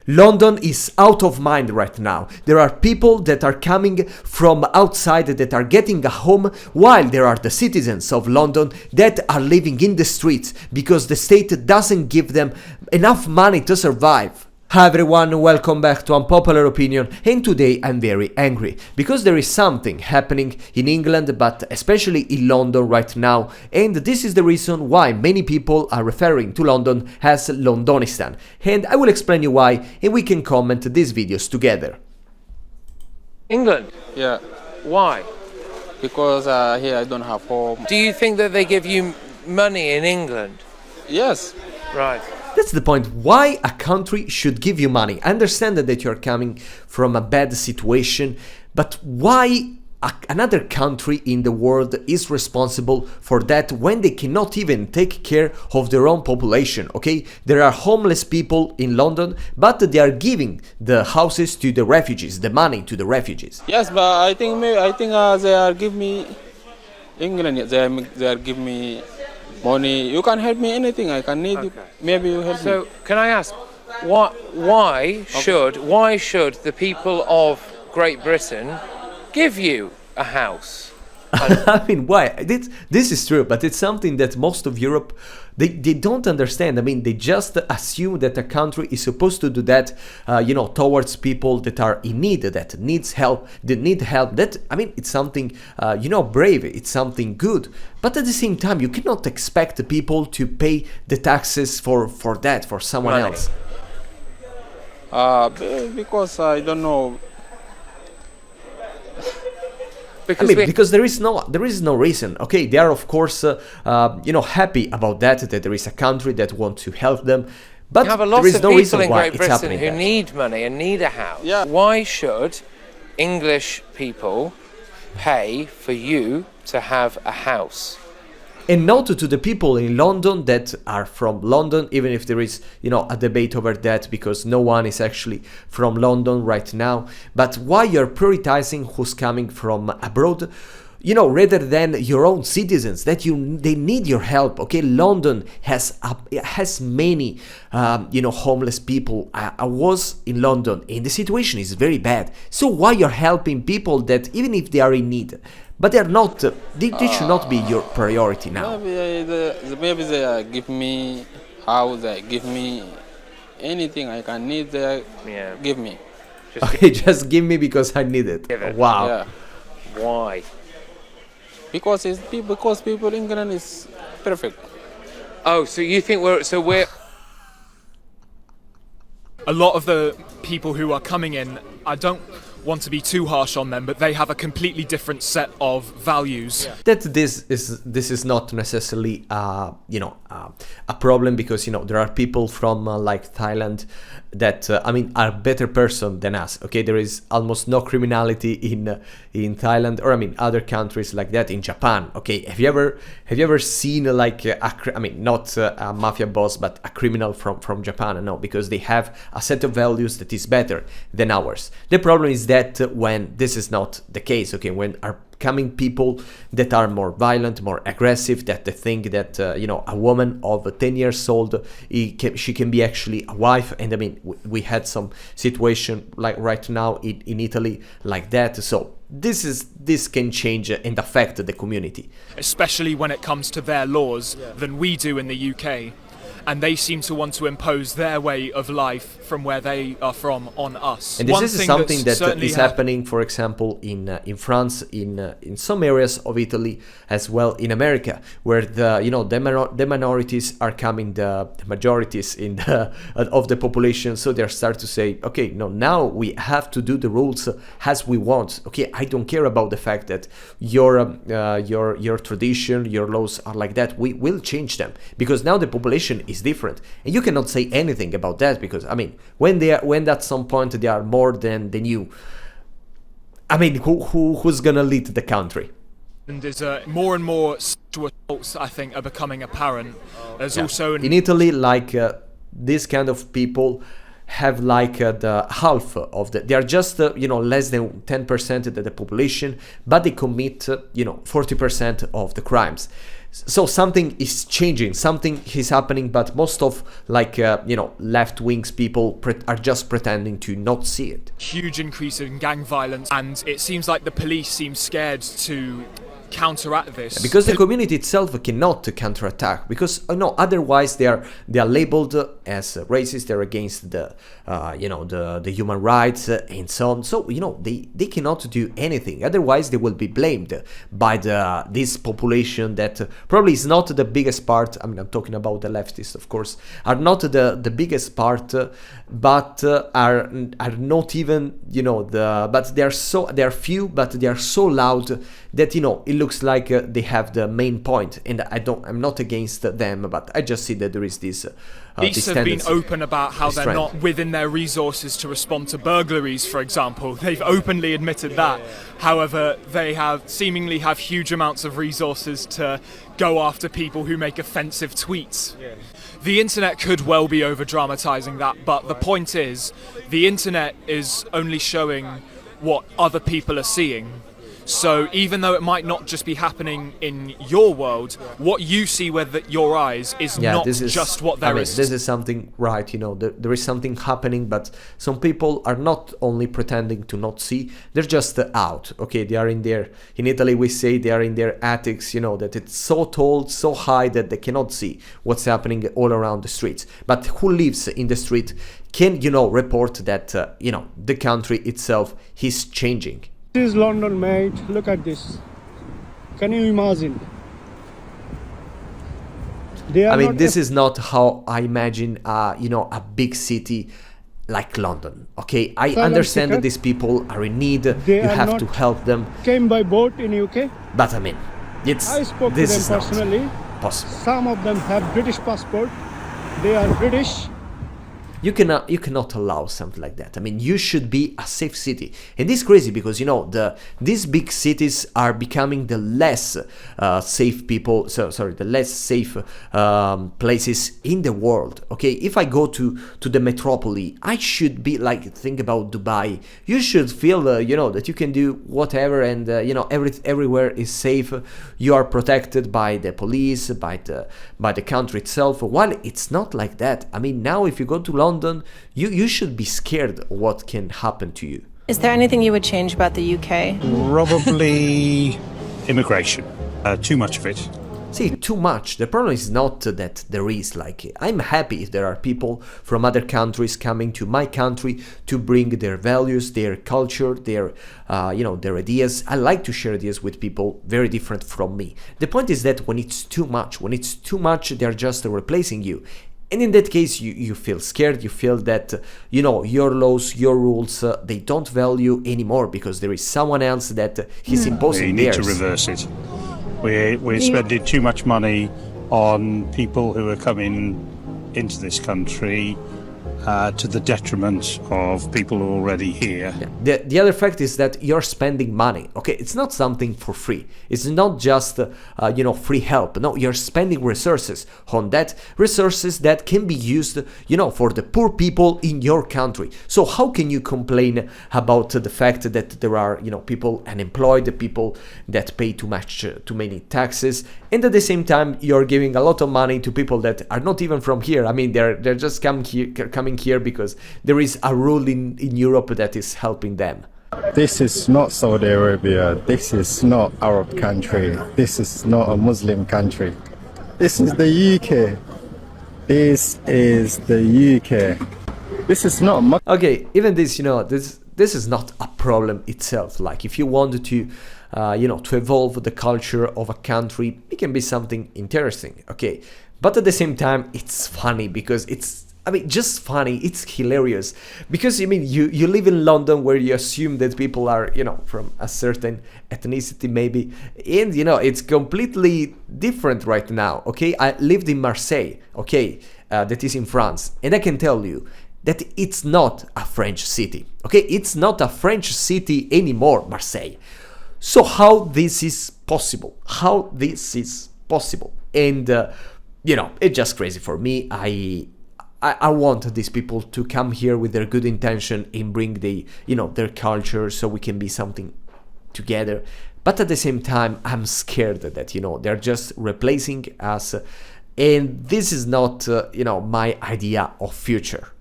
London is out of mind right now. There are people that are coming from outside that are getting a home, while there are the citizens of London that are living in the streets because the state doesn't give them enough money to survive. Hi everyone, welcome back to Unpopular Opinion, and today I'm very angry because there is something happening in England, but especially in London right now, and this is the reason why many people are referring to London as Londonistan, and I will explain you why, and we can comment these videos together. England? Yeah, Why? because here I don't have home. Do you think that they give you money in England? Yes, Right. That's the point. Why a country should give you money? I understand that you're coming from a bad situation, but why another country in the world is responsible for that when they cannot even take care of their own population? Okay, there are homeless people in London, but they are giving the houses to the refugees, the money to the refugees. yes, but I think they are give me England. They are give me money. You can help me anything. I can need. Okay. Maybe you help me. So, can I ask, why should the people of Great Britain give you a house? I mean, why? This is true, but it's something that most of Europe, they don't understand. I mean, they just assume that a country is supposed to do that, towards people that are in need, that needs help, that need help. That, I mean, it's something, brave, it's something good. But at the same time, you cannot expect the people to pay the taxes for someone Right. else. Because I don't know. Because there is no reason. Okay, they are of course, happy about that there is a country that wants to help them, but You have a lot there is of no people reason in why Great it's Britain happening. who that. need money and need a house. Yeah. Why should English people pay for you to have a house? And note to the people in London that are from London, even if there is, a debate over that because no one is actually from London right now. But why you're prioritizing who's coming from abroad, rather than your own citizens that they need your help. Okay, London has many, homeless people. I was in London and the situation is very bad. So why you're helping people that even if they are in need? But they're not. They should not be your priority now. Maybe they give me house. They give me anything I can need. They Yeah. give me. Okay, just give me because I need it. Give it. Wow. Yeah, Why? because people in England is perfect. Oh, so you think we're A lot of the people who are coming in, I don't want to be too harsh on them, but they have a completely different set of values. That this is not necessarily a problem, because there are people from like Thailand that are better person than us. Okay, there is almost no criminality in Thailand, or other countries like that. In Japan, okay, have you ever seen like not a mafia boss but a criminal from Japan? No, because they have a set of values that is better than ours. The problem is that when this is not the case, okay, when are coming people that are more violent, more aggressive, that they think that a woman of 10 years old, she can be actually a wife. And we had some situation like right now in Italy like that. So this can change and affect the community, Especially when it comes to their laws than we do in the UK. And they seem to want to impose their way of life from where they are from on us. and this is something that certainly is happening, for example, in France, in some areas of Italy, as well in America, where the minorities are coming the majorities in of the population. So they start to say, okay, no, now we have to do the rules as we want. Okay, I don't care about the fact that your tradition, your laws are like that. We will change them because now the population is different, and you cannot say anything about that because when at some point they are more than you, who's gonna lead the country? And there's more and more sexual assaults, I think, are becoming apparent. There's also in Italy, like these kind of people have like the half of they are just less than 10% of the population, but they commit 40% of the crimes. So something is changing, something is happening, but most of like left wings people are just pretending to not see it. Huge increase in gang violence, and it seems like the police seem scared to counteract this. Because the community itself cannot counterattack, because otherwise they are labeled as racist, they're against the the human rights and so on. So they cannot do anything. Otherwise they will be blamed by this population that probably is not the biggest part. I mean, I'm talking about the leftists, of course, are not the biggest part, but are not even but they are few, but they are so loud that it looks like they have the main point. And I'm not against them, but I just see that there is this Police have been open about how they're trend. not within their resources to respond to burglaries, for example. They've openly admitted that. However, they seemingly have huge amounts of resources to go after people who make offensive tweets. The internet could well be over-dramatizing that, but the point is, the internet is only showing what other people are seeing. So even though it might not just be happening in your world, what you see with your eyes is not just what there is. This is something right, there is something happening, but some people are not only pretending to not see, they're just out. Okay, they are in Italy we say they are in their attics, that it's so tall, so high that they cannot see what's happening all around the streets. But who lives in the street can, report that, the country itself is changing. This is London, mate. Look at this. Can you imagine? This is not how I imagine, a big city like London. Okay, I understand that these people are in need. You have to help them. Came by boat in UK. But I spoke to them personally. Possible. Some of them have British passport. They are British. You cannot allow something like that. I mean, you should be a safe city, and this is crazy because these big cities are becoming the less safe the less safe places in the world. Okay, if I go to the metropolis, I should be think about Dubai. You should feel that you can do whatever, and everywhere is safe. You are protected by the police, by the country itself. While it's not like that. I mean, now if you go to London, you should be scared of what can happen to you. Is there anything you would change about the UK? Probably immigration. Too much of it. See, too much. The problem is not that there is, I'm happy if there are people from other countries coming to my country to bring their values, their culture, their ideas. I like to share ideas with people very different from me. The point is that when it's too much, they're just replacing you. And in that case, you feel scared, you feel that, your laws, your rules, they don't value anymore because there is someone else that is imposing theirs. We need to reverse it. We're spending too much money on people who are coming into this country to the detriment of people already here. Yeah. The other fact is that you're spending money. Okay, it's not something for free. It's not just free help. No, you're spending resources on that, resources that can be used for the poor people in your country. So how can you complain about the fact that there are people unemployed, people that pay too many taxes, and at the same time you're giving a lot of money to people that are not even from here? I mean, they're just coming here because there is a rule in Europe that is helping them. This is not Saudi Arabia. This is not Arab country. This is not a Muslim country. This is the UK. This is the UK. This is not. Okay, even this, this is not a problem itself. Like if you want to, to evolve the culture of a country, it can be something interesting. Okay, but at the same time, it's funny because just funny. It's hilarious because you live in London where you assume that people are from a certain ethnicity maybe, and it's completely different right now. Okay, I lived in Marseille. Okay, that is in France, and I can tell you that it's not a French city. Okay, it's not a French city anymore, Marseille. So how this is possible? How this is possible? And it's just crazy for me. I want these people to come here with their good intention and bring their culture so we can be something together. But at the same time, I'm scared that, you know, they're just replacing us. And this is not, you know, my idea of future.